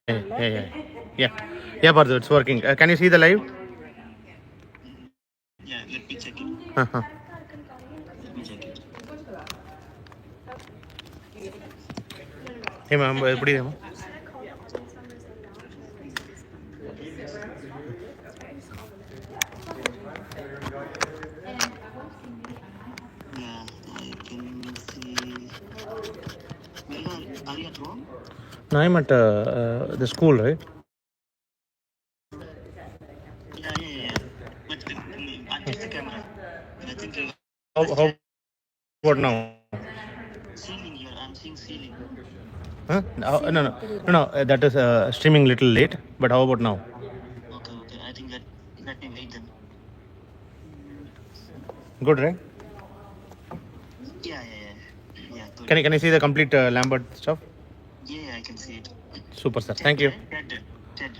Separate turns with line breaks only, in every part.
Yeah, Parthu, it's working. Can you see the live?
Yeah, let me check it.
Uh-huh.
Let me check it.
Hey, ma'am, எப்படி இருக்கீங்க?
Yeah, I can see. Well, are you at home?
No, I'm at the school, right?
Yeah. But adjust the camera. I think
How about now?
ceiling here. I'm seeing ceiling.
Huh? No. That is streaming little late. But how about now?
Okay. I think let me wait then.
Good, right?
Yeah. Good.
Can you see the complete Lambert stuff?
Yeah, I can see it.
Super, sir. Thank you.
Ted.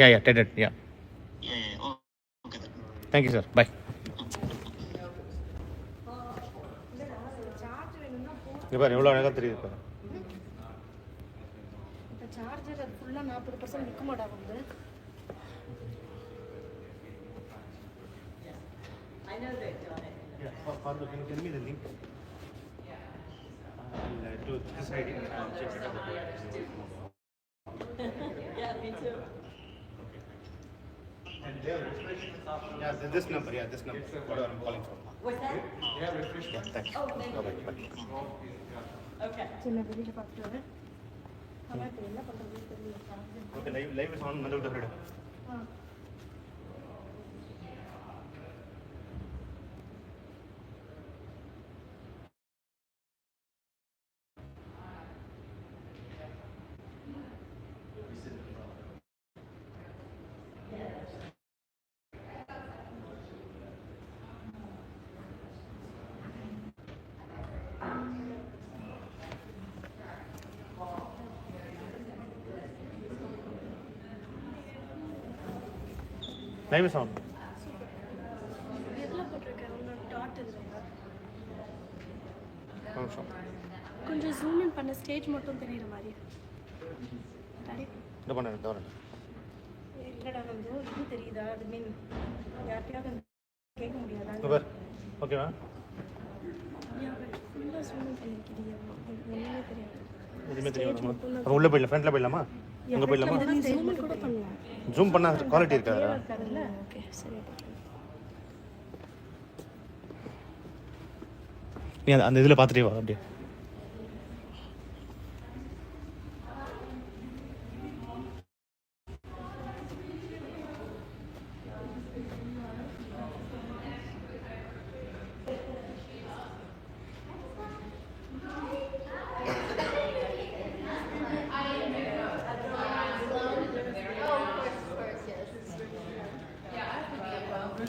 Yeah, Ted. Yeah.
Yeah. Oh, okay then.
Thank you, sir. Bye. இங்க பாரு எவ்வளோ அழகாக தெரியுது பாரு.
இப்போ charger அது ஃபுல்லாக 40% நிற்க மாட்டாங்க. I know they've done it.
Yeah, Father, can you tell me the link? I'll do this ID and I'll check it out.
Yeah, me too.
And they have refreshed. Yeah, this number. Whatever I'm calling from.
What's that?
They have refreshed. Yeah, thanks.
Oh, thank you.
Bye.
Okay. சின்ன வெளியில் பார்த்துட்டு வரேன். ஆனால் இப்போ என்ன பண்ணுறதுன்னு தெரியல.
Okay, live is on. Another one. Live is on.
எதில் போட்டிருக்கேன் ஒன்று டாட் இல்லைங்க. கொஞ்சம் ஜூம் இன் பண்ண ஸ்டேஜ் மட்டும் தெரியுற மாதிரி.
இந்த பண்ணேன் தவறேன்.
இல்லைடா வந்து இது தெரியுதா? அது மீன் யார்கிட்டயாவது கேட்க முடியாதா?
ஓகேவா?
ஃபுல்லாக ஜூம் இன் பண்ணிக்கிறீங்க. ஒன்றுமே தெரியாது.
எதுவுமே தெரியும். அப்போ உள்ளே போயிடலாம், ஃப்ரண்ட்டில் போயிடலாமா? அங்கே போயிடலாமா?
ஜூம் கூட பண்ணலாம்.
ஜூம் பண்ணால் குவாலிட்டி இருக்காதா?
ஓகே சரி.
நீ அந்த இதில் பார்த்துட்டே வா அப்படியே.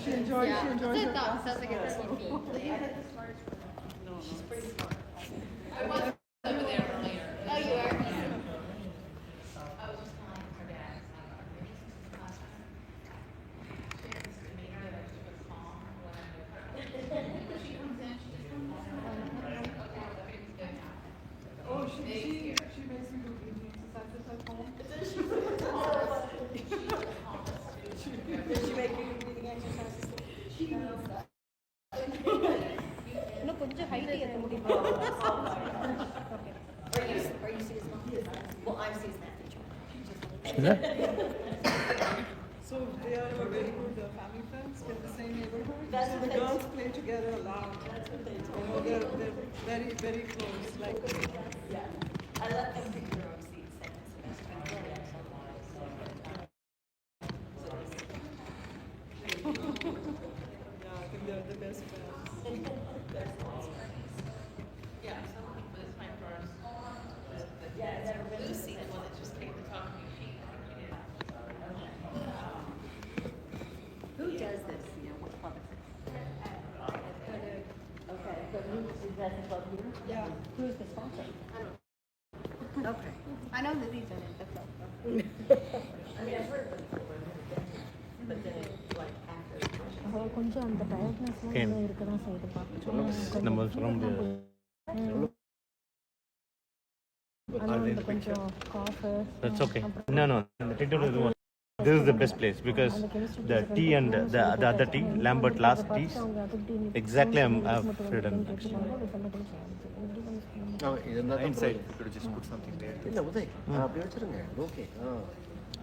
She enjoys it.
Sounds like a TV.
No, she's pretty smart.
I was over there earlier. Oh, you are? Yeah. I was just calling her dad. She comes in, she just comes
Oh, she makes you do evening exercises at home.
Does she make you breathing exercises? She needs that. இன்னும் கொஞ்சம் height ஏற்ற முடியுமா? Okay.
Are you Sue's mom? Well, I'm Sue's math teacher.
So they are a very good family friends, in the same neighborhood.
That's
So
what
the
they
girls play together a lot.
That's what they
You
told
know,
me.
they're very, very close. Like,
Yeah. I let them pick their own seats.
yeah, I think they're the best friends.
Yeah, someone put this my first. Lucy, the one that just came to talk to me, she did.
Who does this, what club is it? Okay, so that's the club here?
Yeah.
Who's the sponsor? Okay.
I know that these are in the club.
I mean, I've heard of it, but then it's like after.
கொஞ்சம் அந்த டயர்ட்னஸ்லாம் இருக்க தான் செய்யுது பார்க்க
நம்ம சொல்ல முடியாது.
அந்த கொஞ்சம் cough
That's okay. No. The TikTok is the one. This is the best place because the tea and the other tea, Lambert last teas, exactly I've written.
Inside, you could just put something there.
இல்லை உதய் அப்படி வச்சுருங்க okay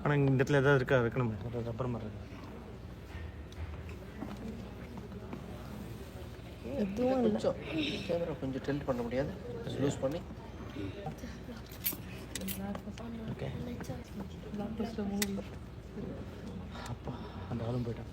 ஆனால் இந்த இடத்துல ஏதாவது இருக்கா வைக்கணும் அப்புறமா இருக்கு.
கொஞ்சம் கேமரா கொஞ்சம் டெல்ட் பண்ண முடியாது லூஸ் பண்ணி
ஓகே அப்பா அந்த ஆளும் போயிட்டான்.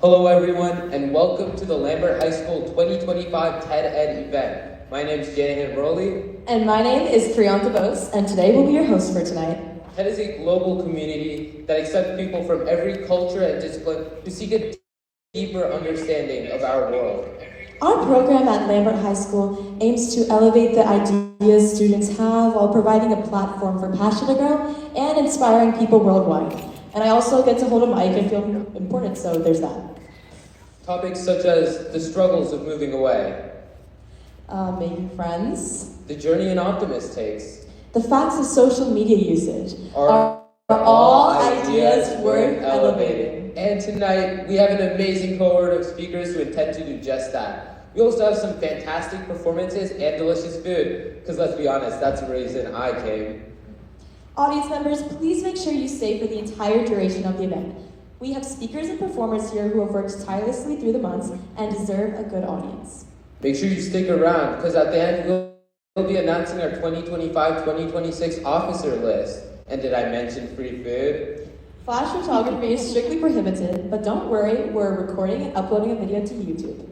Hello everyone and welcome to the Lambert High School 2025 TED Ed event. My name is Janahan Rowley.
And my name is Priyanta Bose, and today we'll be your host for tonight.
TED is a global community that accepts people from every culture and discipline to seek a deeper understanding of our world.
Our program at Lambert High School aims to elevate the ideas students have while providing a platform for passion to grow and inspiring people worldwide. And I also get to hold a mic and feel important, so there's that.
Topics such as the struggles of moving away,
Making friends,
the journey an optimist takes,
the facts of social media usage
are
all ideas worth elevating.
And tonight, we have an amazing cohort of speakers who intend to do just that. We also have some fantastic performances and delicious food, because let's be honest, that's the reason I came.
Audience members, please make sure you stay for the entire duration of the event. We have speakers and performers here who have worked tirelessly through the months and deserve a good audience.
Make sure you stick around, because at the end, we'll be announcing our 2025-2026 officer list. And did I mention free food?
Flash photography is strictly prohibited, but don't worry, we're recording and uploading a video to YouTube.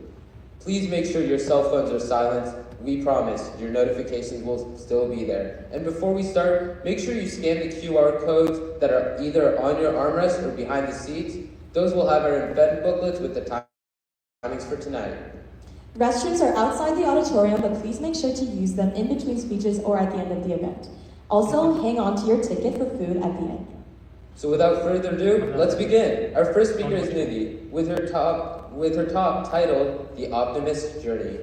Please make sure your cell phones are silenced. We promise your notifications will still be there. And before we start, make sure you scan the QR codes that are either on your armrest or behind the seats. Those will have our event booklets with the timings for tonight.
Restrooms are outside the auditorium, but please make sure to use them in between speeches or at the end of the event. Also, hang on to your ticket for food at the end.
So without further ado, let's begin. Our first speaker is Nidhi with her talk titled The Optimist's Journey.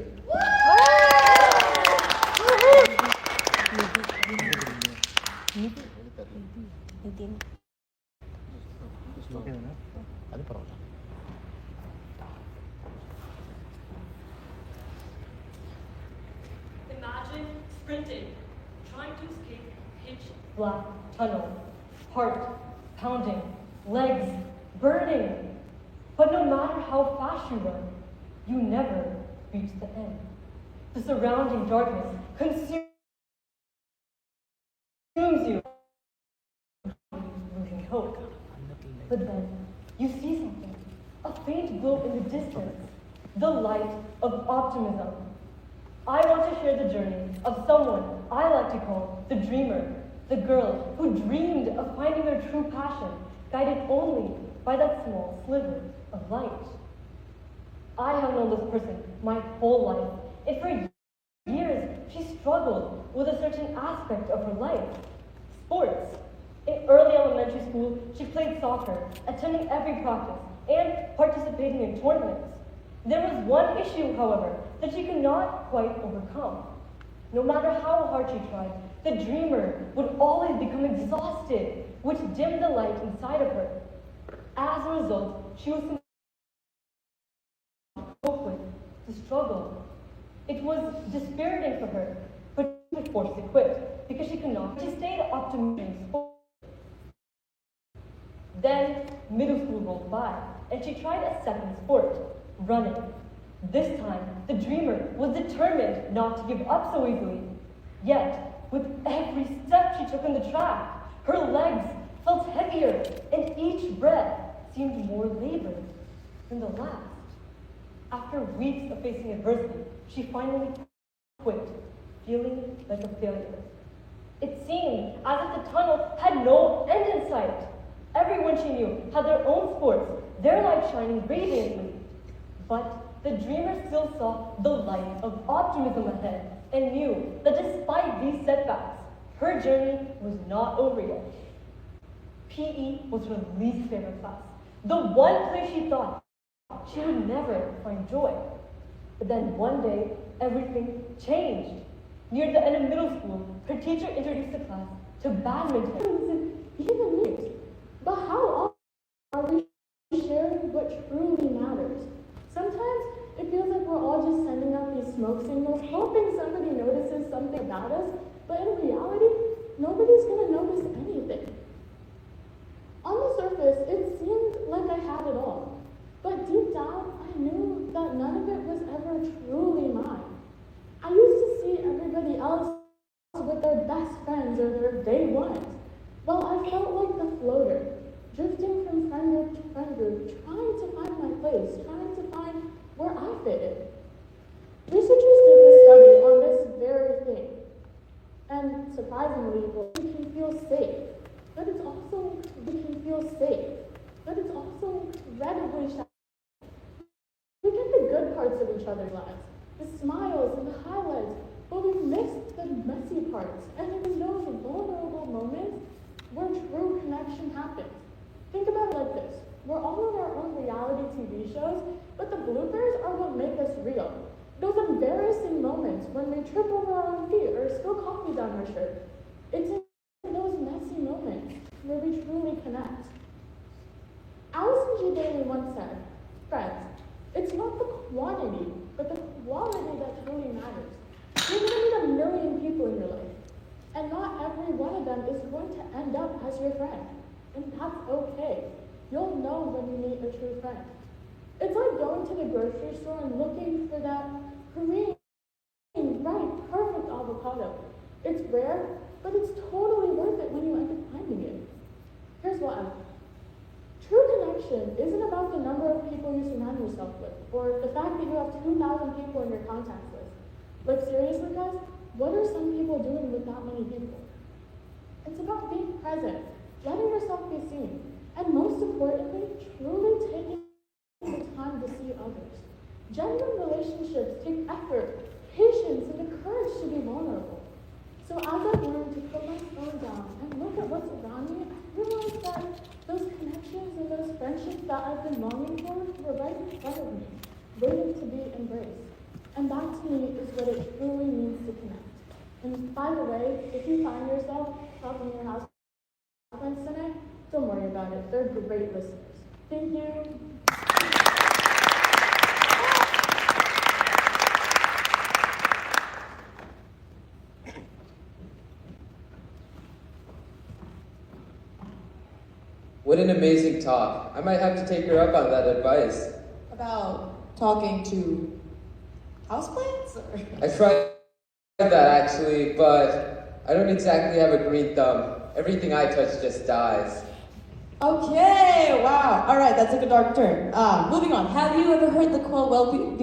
அது பரவாயில்ல.
Imagine sprinting, trying to escape pitch black tunnel, heart pounding, legs burning. But no matter how fast you run, you never reach the end. The surrounding darkness consumes you, losing hope. But then you see something, a faint glow in the distance, the light of optimism. I want to share the journey of someone I like to call the dreamer, the girl who dreamed of finding her true passion, guided only by that small sliver of light. I have known this person my whole life, and for years she struggled with a certain aspect of her life, sports. In early elementary school, she played soccer, attending every practice, and participating in tournaments. There was one issue, however, that she could not quite overcome. No matter how hard she tried, the dreamer would always become exhausted, which dimmed the light inside of her. As a result, she was cope with the struggle. It was dispiriting for her, but she was forced to quit because she could not. She stayed optimistic. Then middle school rolled by, and she tried a second sport, running. This time, the dreamer was determined not to give up so easily. Yet, with every step she took on the track, her legs felt heavier, and each breath seemed more labored than the last. After weeks of facing adversity, she finally quit, feeling like a failure. It seemed as if the tunnel had no end in sight. Everyone she knew had their own sports, their light shining radiantly. But the dreamer still saw the light of optimism ahead and knew that despite these setbacks, her journey was not over yet. PE was her least favorite class, the one place she thought she would never find joy. But then one day, everything changed. Near the end of middle school, her teacher introduced the class to badminton and even music. But how often are we sharing what truly matters? Sometimes it feels like we're all just sending out these smoke signals, hoping somebody notices something about us, but in reality, nobody's gonna notice anything. On the surface, it seemed like I had it all, but deep down, I knew that none of it was ever truly mine. I used to see everybody else with their best friends or their day ones, while I felt like the floater, drifting from friend group to friend group, trying to find my place, trying to find where I fit in. Researchers did a study on this very thing, and surprisingly, we can feel safe, but it's also incredibly shallow. We get the good parts of each other's lives, the smiles and the highlights, but we've missed the messy parts, and in those vulnerable moments where true connection happens. Think about it like this. We're all in our own reality TV shows, but the bloopers are what make us real. Those embarrassing moments when we trip over our own feet or spill coffee down our shirt. It's in those messy moments where we truly connect. Allison G. Daly once said, "Friends, it's not the quantity, but the quality that truly matters. You're going to meet a million people in your life, and not every one of them is going to end up as your friend. And that's okay. You'll know when you meet a true friend. It's like going to the grocery store and looking for that green, ripe, perfect avocado. It's rare, but it's totally worth it when you end up finding it." Here's what I learned. True connection isn't about the number of people you surround yourself with, or the fact that you have 2,000 people in your contacts list. Like seriously, guys, what are some people doing with that many people? It's about being present, letting yourself be seen, and most importantly, truly taking the time to see others. Genuine relationships take effort, patience, and the courage to be vulnerable. So as I've learned to put my phone down and look at what's around me, I realized that those connections and those friendships that I've been longing for were right in front of me, waiting to be embraced. And that to me is what it truly means to connect. And by the way, if you find yourself talking to your house friends tonight, don't worry about it. They're great listeners. Thank you.
What an amazing talk. I might have to take her up on that advice.
About talking to houseplants?
I tried that actually, but I don't exactly have a green thumb. Everything I touch just dies.
Okay, wow. All right, that took a dark turn. Moving on. Have you ever heard the quote, well-being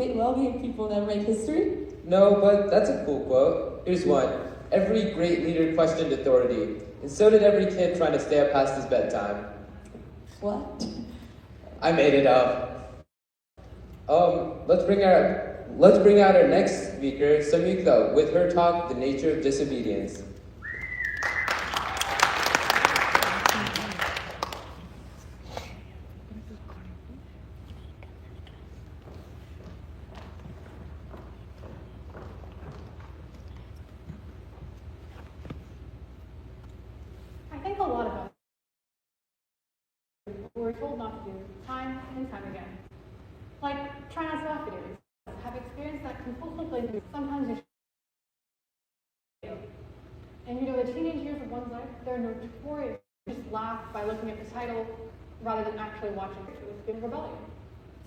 people never make history?
No, but that's a cool quote. Here's one. Every great leader questioned authority, and so did every kid trying to stay up past his bedtime.
What?
I made it up. Let's bring out our next speaker, Samyukta, with her talk, The Nature of Disobedience.
I think a lot of us were told not to do time and time again. Like, try not to laugh videos. Have experienced that compulsively. Sometimes you and the teenage years of one's life, they're notorious to just laugh by looking at the title rather than actually watching it. It was given rebellion.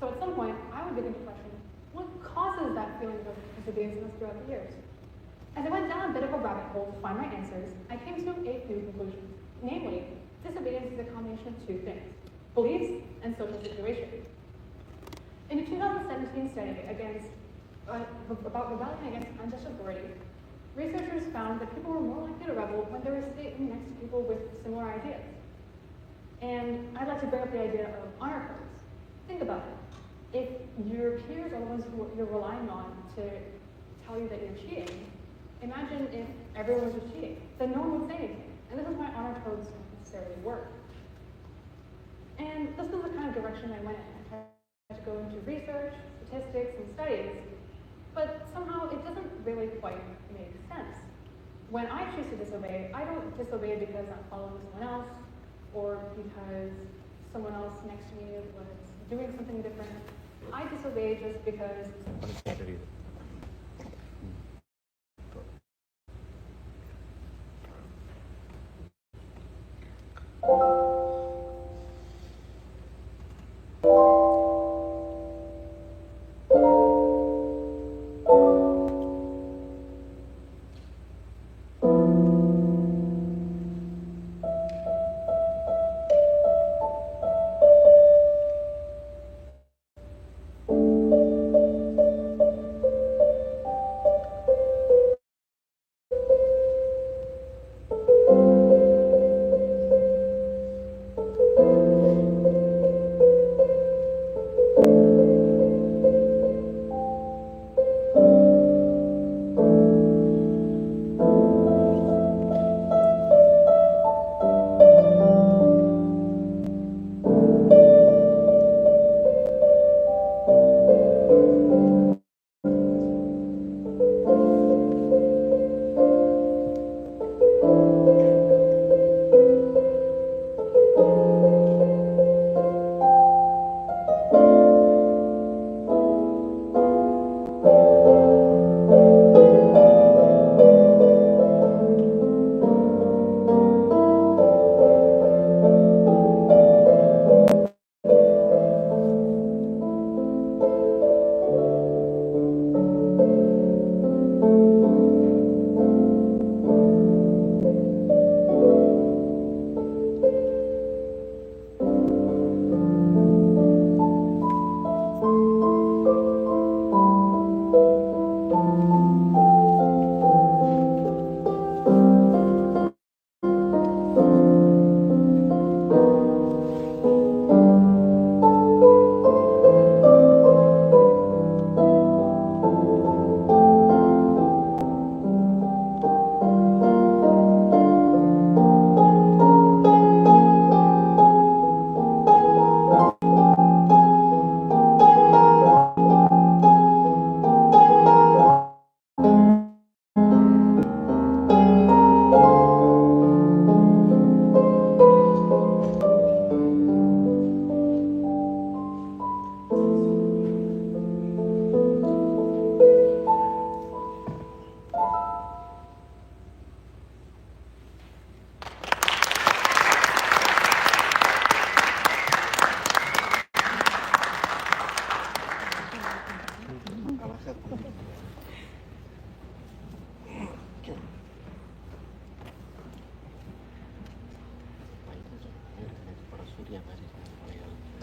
So at some point, I would begin to question, what causes that feeling of disobedience in us throughout the years? As I went down a bit of a rabbit hole to find my answers, I came to a few conclusions. Namely, disobedience is a combination of two things: beliefs and social situation. In a 2017 study about rebellion against unjust authority, researchers found that people were more likely to rebel when they were sitting next to people with similar ideas. And I'd like to bring up the idea of honor codes. Think about it. If your peers are the ones who you're relying on to tell you that you're cheating, imagine if everyone was just cheating. Then no one would say anything. And this is why honor codes don't necessarily work. And this was the kind of direction I went in. I tried to go into research, statistics, and studies but somehow it doesn't really quite make sense. When I choose to disobey, I don't disobey because I'm following someone else or because someone else next to me was doing something different. I disobey just because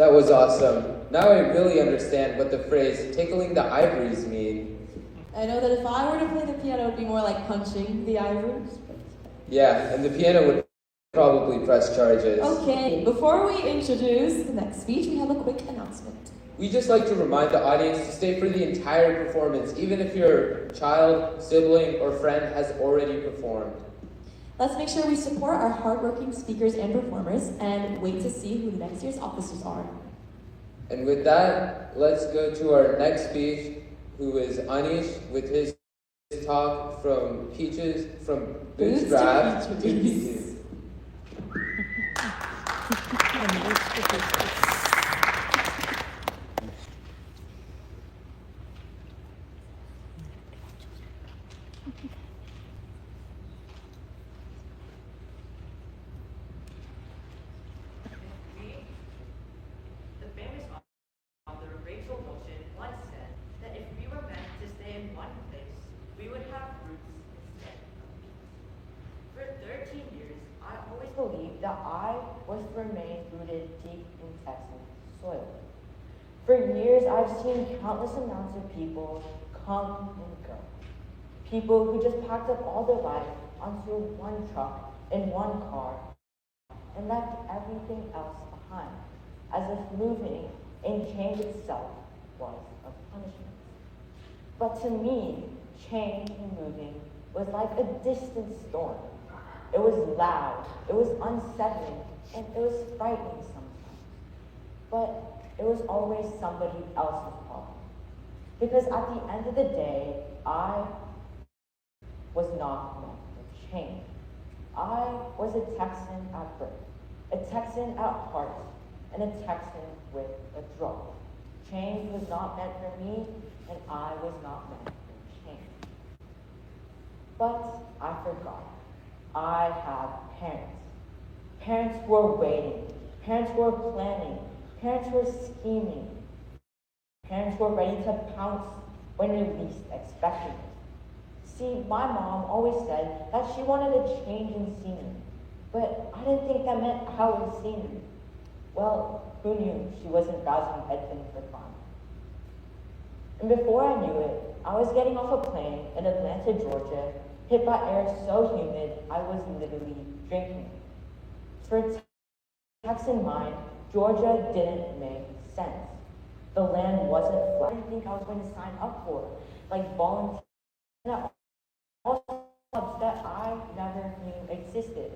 That was awesome. Now I really understand what the phrase tickling the ivories mean.
I know that if I were to play the piano, it would be more like punching the ivories.
Yeah, and the piano would probably press charges.
Okay, before we introduce the next speech, we have a quick announcement.
We just like to remind the audience to stay for the entire performance, even if your child, sibling, or friend has already performed.
Let's make sure we support our hardworking speakers and performers and wait to see who next year's officers are.
And with that, let's go to our next speech, who is Anish with his talk from bootstrap to peaches.
Believed that I was to remain rooted deep in Texan soil. For years, I've seen countless amounts of people come and go. People who just packed up all their life onto one truck and one car and left everything else behind, as if moving and change itself was a punishment. But to me, change and moving was like a distant storm. It was loud, it was unsettling, and it was frightening sometimes. But it was always somebody else's problem. Because at the end of the day, I was not meant to change. I was a Texan at birth, a Texan at heart, and a Texan with a draw. Change was not meant for me, and I was not meant for change. But I forgot. I have parents. Parents who are waiting, parents who are planning, parents who are scheming, parents who are ready to pounce when you're least expecting it. See, my mom always said that she wanted a change in scenery, but I didn't think that meant Howard scenery. Well, who knew she wasn't browsing headphones for fun? And before I knew it, I was getting off a plane in Atlanta, Georgia, hit by air so humid I was literally drinking. For a Texan mind, Georgia didn't make sense. The land wasn't flat. I didn't think I was going to sign up for, like volunteer. All clubs that I never knew existed.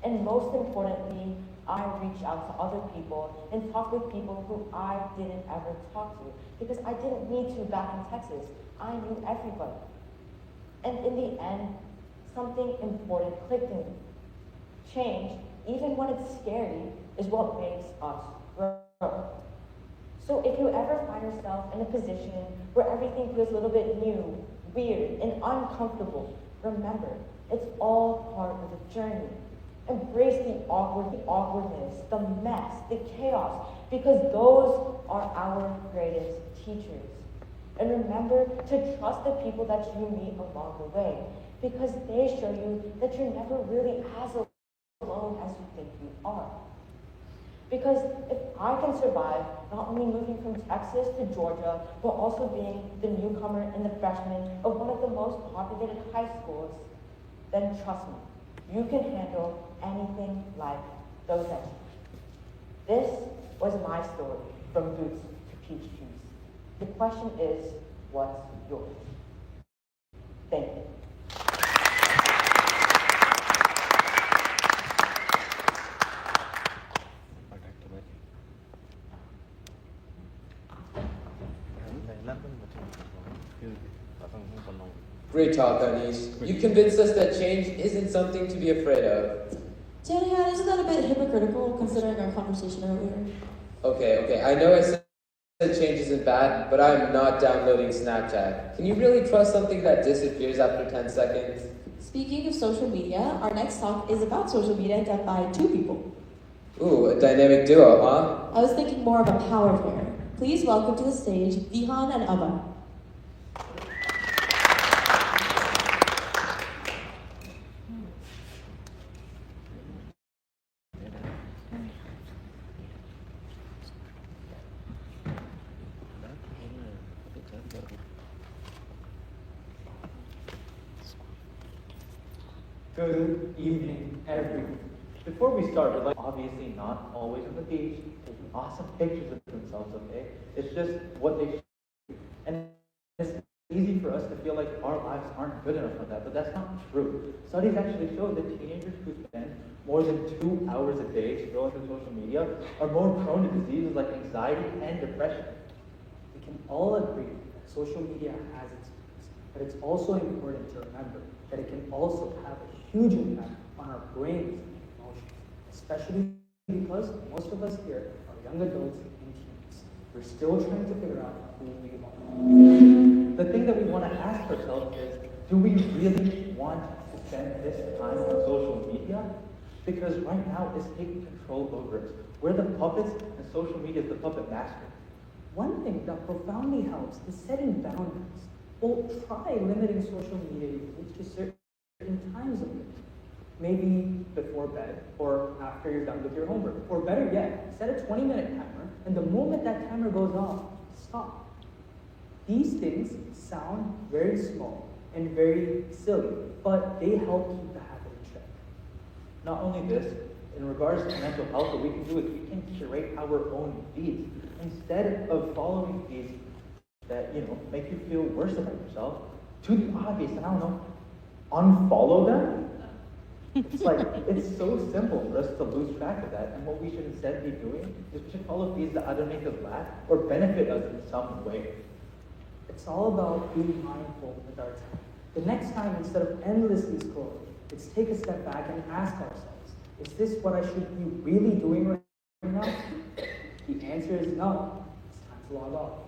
And most importantly, I reached out to other people and talked with people who I didn't ever talk to because I didn't need to back in Texas. I knew everybody. And in the end, something important clicked in me. Change, even when it's scary, is what makes us grow. So if you ever find yourself in a position where everything feels a little bit new, weird, and uncomfortable, remember, it's all part of the journey. Embrace the awkwardness, the mess, the chaos, because those are our greatest teachers. And remember to trust the people that you meet along the way, because they show you that you're never really as alone as you think you are. Because if I can survive not only moving from Texas to Georgia, but also being the newcomer and the freshman of one of the most populated high schools, then trust me, you can handle anything like those extras. This was my story, from boots to peach trees. The question is, what's yours? Thank you.
Great talk, honeys. You convinced us that change isn't something to be afraid of.
Danielle, isn't that a bit hypocritical considering our conversation earlier?
Okay, I know I said change isn't bad, but I'm not downloading Snapchat. Can you really trust something that disappears after 10 seconds?
Speaking of social media, our next talk is about social media done by two people.
Ooh, a dynamic duo, huh?
I was thinking more of a power pair. Please welcome to the stage Vihan and Abba.
Good evening, everyone. Before we start, we'd like, obviously not always on the beach, taking awesome pictures of themselves, okay? It's just what they should do. And it's easy for us to feel like our lives aren't good enough for that, but that's not true. Studies actually show that teenagers who spend more than 2 hours a day scrolling through social media are more prone to diseases like anxiety and depression.
We can all agree that social media has its use, but it's also important to remember that it can also have a huge impact on our brains and emotions, especially because most of us here are young adults and teens. We're still trying to figure out who we are.
The thing that we want to ask ourselves is, do we really want to spend this time on social media? Because right now it's taking control over us. We're the puppets and social media is the puppet master.
One thing that profoundly helps is setting boundaries. Well, try limiting social media usage to certain times of it. Maybe before bed or after you're done with your homework. Or better yet, set a 20-minute timer, and the moment that timer goes off, stop. These things sound very small and very silly, but they help keep the habit in check.
Not only this, in regards to mental health, what we can do is we can curate our own feeds. Instead of following feeds that, make you feel worse about yourself, to the obvious, and I don't know, unfollow them? It's like, it's so simple for us to lose track of that, and what we should instead be doing is we should follow feeds that either make us laugh or benefit us in some way.
It's all about being mindful with our time. The next time, instead of endlessly scrolling, let's take a step back and ask ourselves, is this what I should be really doing right now? The answer is no. It's time to log off.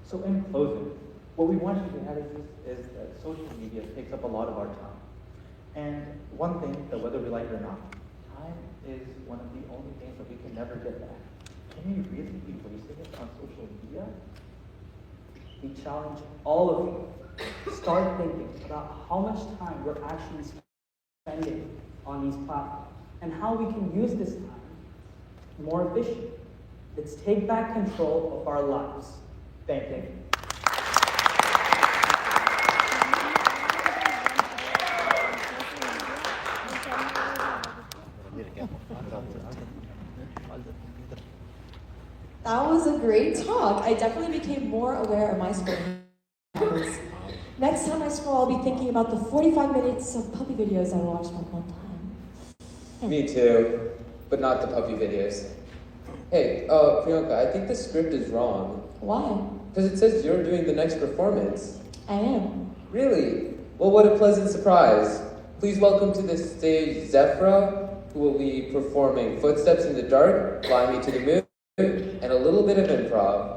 So in closing, what we want you to add is that social media takes up a lot of our time. And one thing, that whether we like it or not, time is one of the only things that we can never get back. Can we really be wasting it on social media? We challenge all of you. Start thinking about how much time we're actually spending on these platforms and how we can use this time more efficiently. Let's take back control of our lives. Thank you.
That was a great talk. I definitely became more aware of my screen habits. Next time I scroll, I'll be thinking about the 45 minutes of puppy videos I watched at one time.
Me too, but not the puppy videos. Hey, Priyanka, I think the script is wrong.
Why?
Because it says you're doing the next performance.
I am.
Really? Well, what a pleasant surprise. Please welcome to the stage Zephra, who will be performing Footsteps in the Dark, Fly Me to the Moon, and a little bit of improv.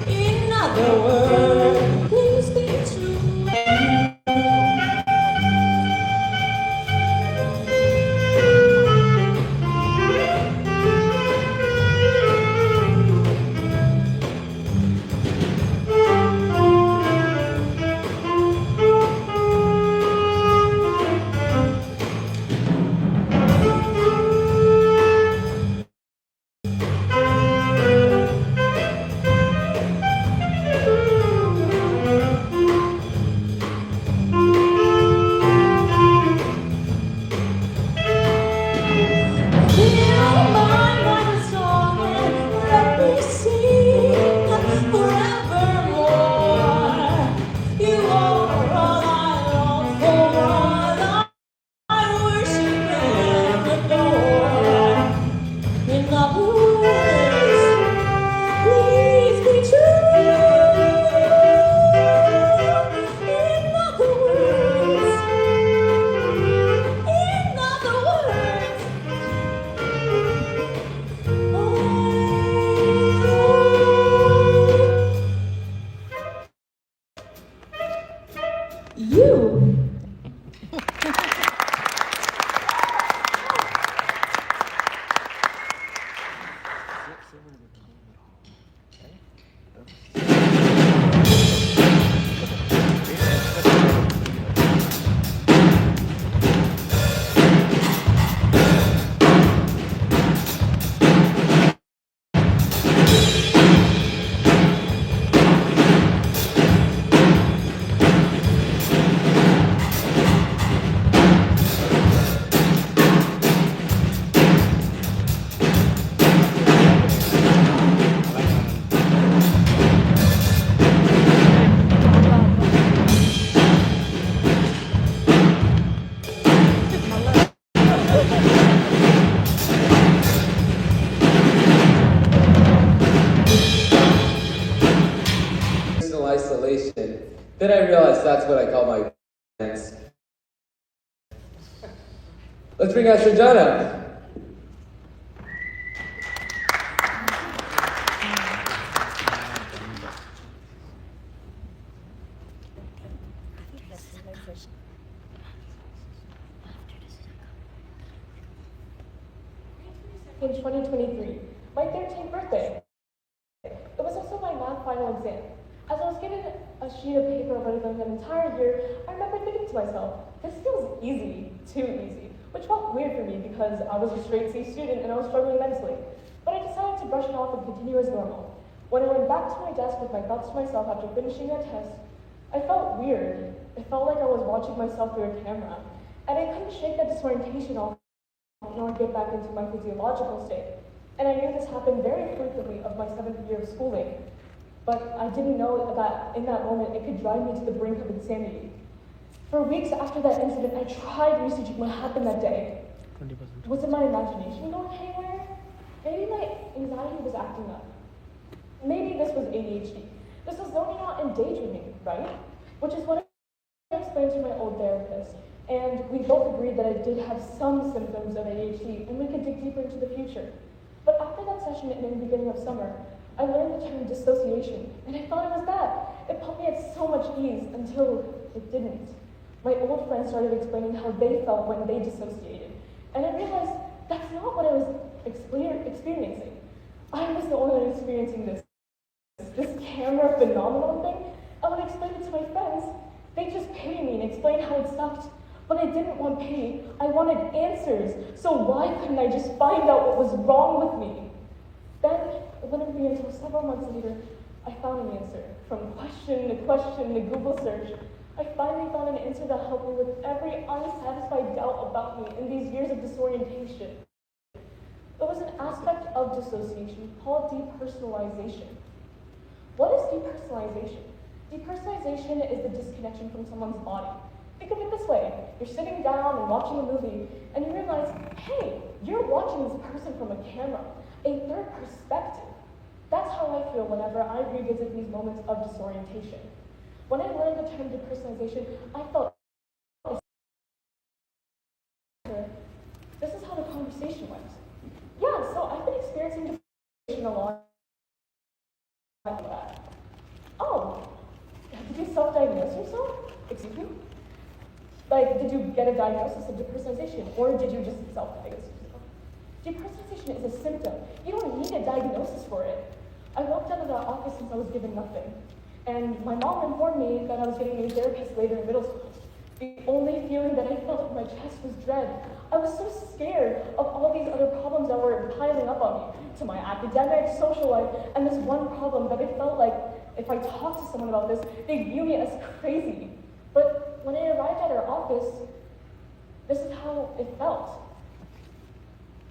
In You!
Personal isolation. Then I realized that's what I call my friends. Let's bring out Shanjana.
In 2023, my 13th birthday. It was also my math final exam. As I was given a sheet of paper representing an entire year, I remember thinking to myself, this feels easy, too easy, which felt weird for me because I was a straight C student and I was struggling mentally. But I decided to brush it off and continue as normal. When I went back to my desk with my thoughts to myself after finishing that test, I felt weird. It felt like I was watching myself through a camera, and I couldn't shake that disorientation off nor get back into my physiological state. And I knew this happened very frequently of my 7th year of schooling. But I didn't know that in that moment it could drive me to the brink of insanity. For weeks after that incident, I tried researching what happened that day. 20%. Was it my imagination going haywire? Maybe my anxiety was acting up. Maybe this was ADHD. This was zoning out and daydreaming, right? Which is what I explained to my old therapist. And we both agreed that I did have some symptoms of ADHD and we could dig deeper into the future. But after that session in the beginning of summer, I learned the term dissociation, and I thought it was bad. It put me at so much ease until it didn't. My old friends started explaining how they felt when they dissociated, and I realized that's not what I was experiencing. I was the only one experiencing this camera phenomenon thing. And when I explained it to my friends, they just pitied me and explained how it sucked. But I didn't want pity, I wanted answers. So why couldn't I just find out what was wrong with me? Then, it wouldn't be until several months later, I found an answer. From question to question to Google search, I finally found an answer that helped me with every unsatisfied doubt about me in these years of disorientation. It was an aspect of dissociation called depersonalization. What is depersonalization? Depersonalization is the disconnection from someone's body. Think of it this way. You're sitting down and watching a movie, and you realize, hey, you're watching this person from a camera, a third perspective. That's how I feel whenever I revisit these moments of disorientation. When I learned the term depersonalization, I felt this is how the conversation went. Yeah, so I've been experiencing depersonalization a lot like that. Oh, did you self-diagnose yourself? Excuse me? Like, did you get a diagnosis of depersonalization, or did you just self-diagnose yourself? Depersonalization is a symptom. You don't need a diagnosis for it. I walked out of that office since I was given nothing. And my mom informed me that I was getting a new therapist later in middle school. The only feeling that I felt in my chest was dread. I was so scared of all these other problems that were piling up on me, to my academic, social life, and this one problem that it felt like if I talked to someone about this, they'd view me as crazy. But when I arrived at her office, this is how it felt.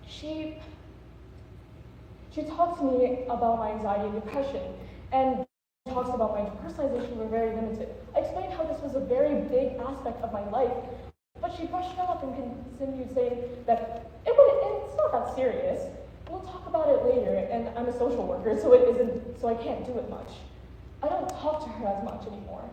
She talked to me about my anxiety and depression, and talks about my depersonalization were very limited. I explained how this was a very big aspect of my life, but she brushed it off and continued saying that it's not that serious. We'll talk about it later, and I'm a social worker, so I can't do it much. I don't talk to her as much anymore.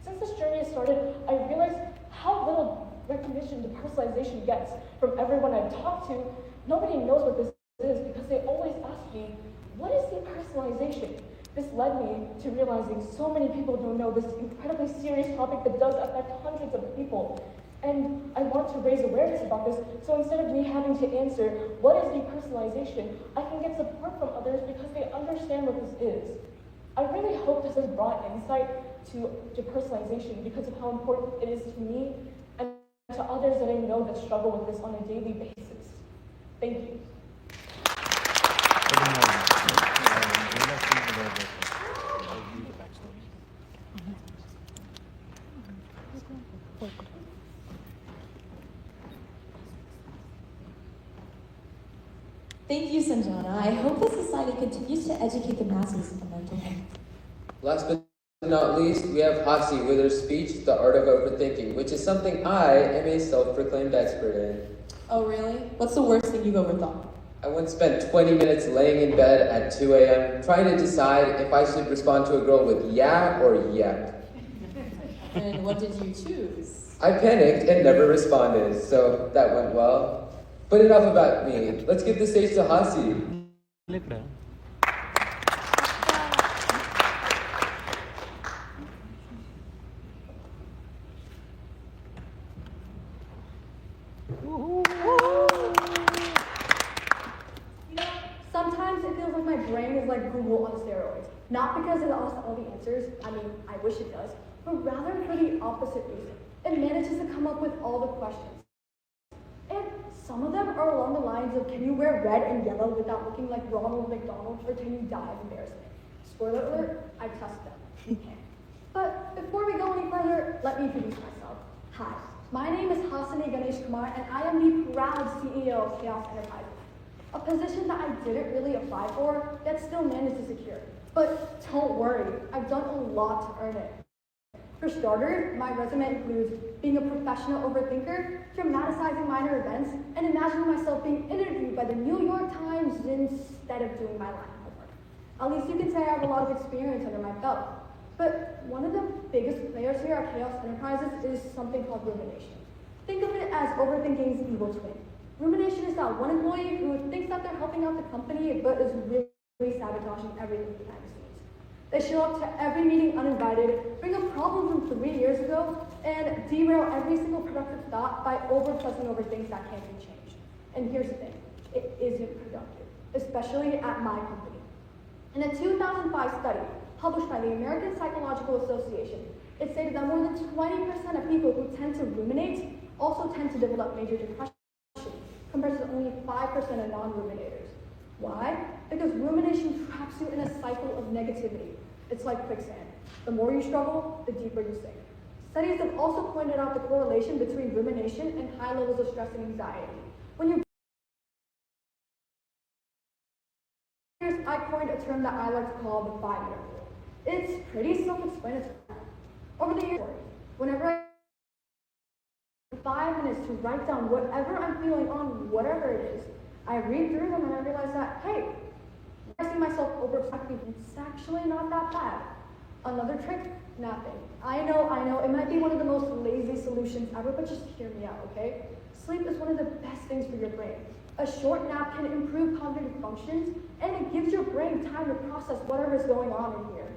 Since this journey has started, I realized how little recognition depersonalization gets from everyone I've talked to. Nobody knows what this is because they always ask me, what is depersonalization? This led me to realizing so many people don't know this incredibly serious topic that does affect hundreds of people. And I want to raise awareness about this, so instead of me having to answer, what is depersonalization, I can get support from others because they understand what this is. I really hope this has brought insight to depersonalization because of how important it is to me and to others that I know that struggle with this on a daily basis. Thank you.
Thank you, Sanjana. I hope the society continues to educate the masses on mental health.
Last but not least, we have Hasi with her speech, The Art of Overthinking, which is something I am a self-proclaimed expert in.
Oh, really? What's the worst thing you've overthought?
I once spent 20 minutes laying in bed at 2 a.m. trying to decide if I should respond to a girl with yeah or yep.
And what did you choose?
I panicked and never responded, so that went well. But enough about me. Let's give the stage to Hasi.
Sometimes it feels like my brain is like Google on steroids. Not because it asks all the answers, I mean, I wish it does, but rather for the opposite reason. It manages to come up with all the questions. And some of them are along the lines of, can you wear red and yellow without looking like Ronald McDonald, or can you die of embarrassment? Spoiler alert, I test them. You can. But before we go any further, let me introduce myself. Hi, my name is Hasani Ganesh Kumar, and I am the proud CEO of Chaos Enterprises. A position that I didn't really apply for, yet still managed to secure. But don't worry, I've done a lot to earn it. For starters, my resume includes being a professional overthinker, dramatizing minor events, and imagining myself being interviewed by the New York Times instead of doing my line homework. At least you can say I have a lot of experience under my belt. But one of the biggest players here at Chaos Enterprises is something called rumination. Think of it as overthinking's evil twin. Rumination is that one employee who thinks that they're helping out the company, but is really sabotaging everything behind the scenes. They show up to every meeting uninvited, bring a problem from 3 years ago, and derail every single productive thought by over-fussing over things that can't be changed. And here's the thing, it isn't productive, especially at my company. In a 2005 study published by the American Psychological Association, it stated that more than 20% of people who tend to ruminate also tend to develop major depression, compared to only 5% of non-ruminators. Why? Because rumination traps you in a cycle of negativity. It's like quicksand. The more you struggle, the deeper you sink. Studies have also pointed out the correlation between rumination and high levels of stress and anxiety. I coined a term that I like to call the 5-minute rule. It's pretty self-explanatory. Over the years, whenever I 5 minutes to write down whatever I'm feeling on whatever it is, I read through them and I realize that, hey, I see myself over-reflecting. It's actually not that bad. Another trick? Napping. I know, it might be one of the most lazy solutions ever, but just hear me out, okay? Sleep is one of the best things for your brain. A short nap can improve cognitive functions, and it gives your brain time to process whatever is going on in here.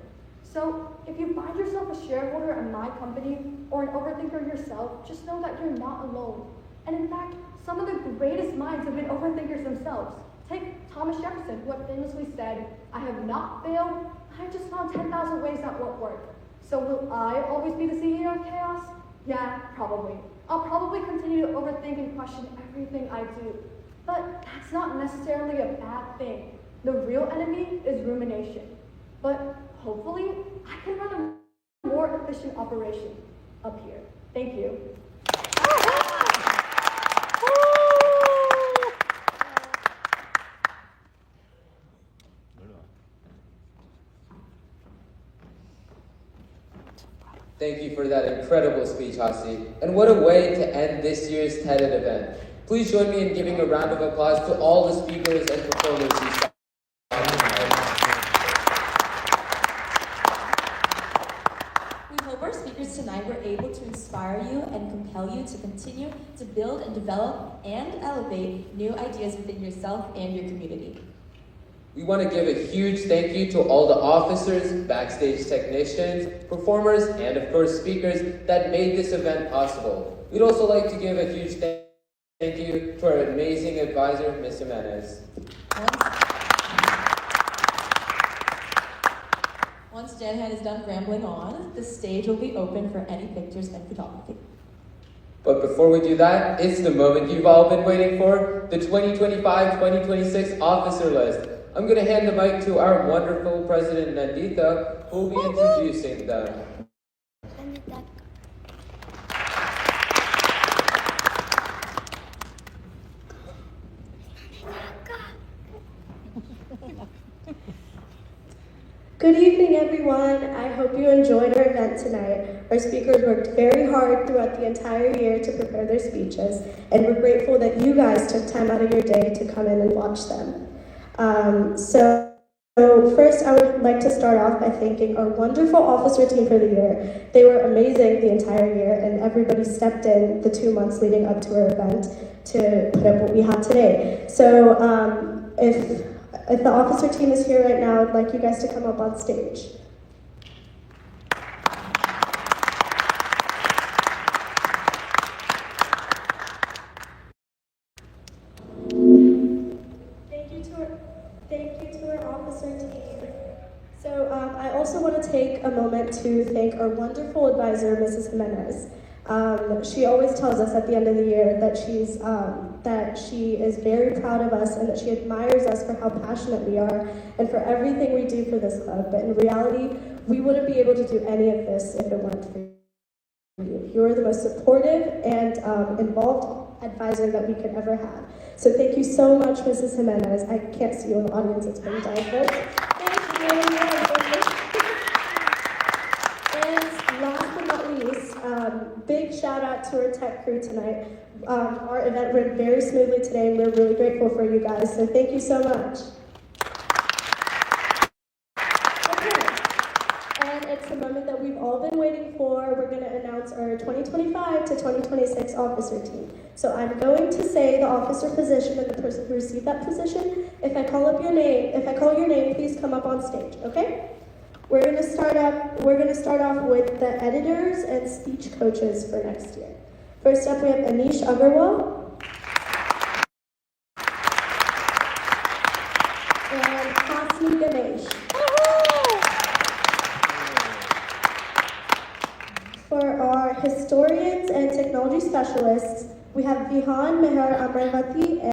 So, if you find yourself a shareholder in my company or an overthinker yourself, just know that you're not alone. And in fact, some of the greatest minds have been overthinkers themselves. Take Thomas Jefferson, who had famously said, "I have not failed, I just found 10,000 ways that won't work." So will I always be the CEO of Chaos? Yeah, probably. I'll probably continue to overthink and question everything I do. But that's not necessarily a bad thing. The real enemy is rumination. But hopefully, I can run a more efficient operation up here. Thank you.
Thank you for that incredible speech, Hasi. And what a way to end this year's TED event. Please join me in giving a round of applause to all the speakers and performers who spoke.
We hope our speakers tonight were able to inspire you and compel you to continue to build and develop and elevate new ideas within yourself and your community.
We want to give a huge thank you to all the officers, backstage technicians, performers, and of course speakers that made this event possible. We'd also like to give a huge thank you to our amazing advisor, Ms. Jimenez.
Once Janhan is done rambling on, the stage will be open for any pictures and photography.
But before we do that, it's the moment you've all been waiting for, the 2025-2026 officer list. I'm going to hand the mic to our wonderful President Nandita, who will be introducing them.
Good evening, everyone. I hope you enjoyed our event tonight. Our speakers worked very hard throughout the entire year to prepare their speeches, and we're grateful that you guys took time out of your day to come in and watch them. So first, I would like to start off by thanking our wonderful officer team for the year. They were amazing the entire year, and everybody stepped in the 2 months leading up to our event to put up what we have today. So if the officer team is here right now, I'd like you guys to come up on stage. Thank you to our officer team. So I also want to take a moment to thank our wonderful advisor, Mrs. Jimenez. She always tells us at the end of the year that she is very proud of us and that she admires us for how passionate we are and for everything we do for this club. But in reality, we wouldn't be able to do any of this if it weren't for you. You are the most supportive and involved advisor that we could ever have. So thank you so much, Mrs. Jimenez. I can't see you in the audience, it's very diverse. Thank you. And last but not least, big shout out to our tech crew tonight. Our event went very smoothly today and we're really grateful for you guys, so thank you so much. It's the moment that we've all been waiting for. We're going to announce our 2025 to 2026 officer team. So I'm going to say the officer position and the person who received that position. If I call your name, please come up on stage, okay? We're going to start off with the editors and speech coaches for next year. First up, we have Anish Agarwal and Hasni Ganesh. For our historians and technology specialists, we have Vihan Meher Amravati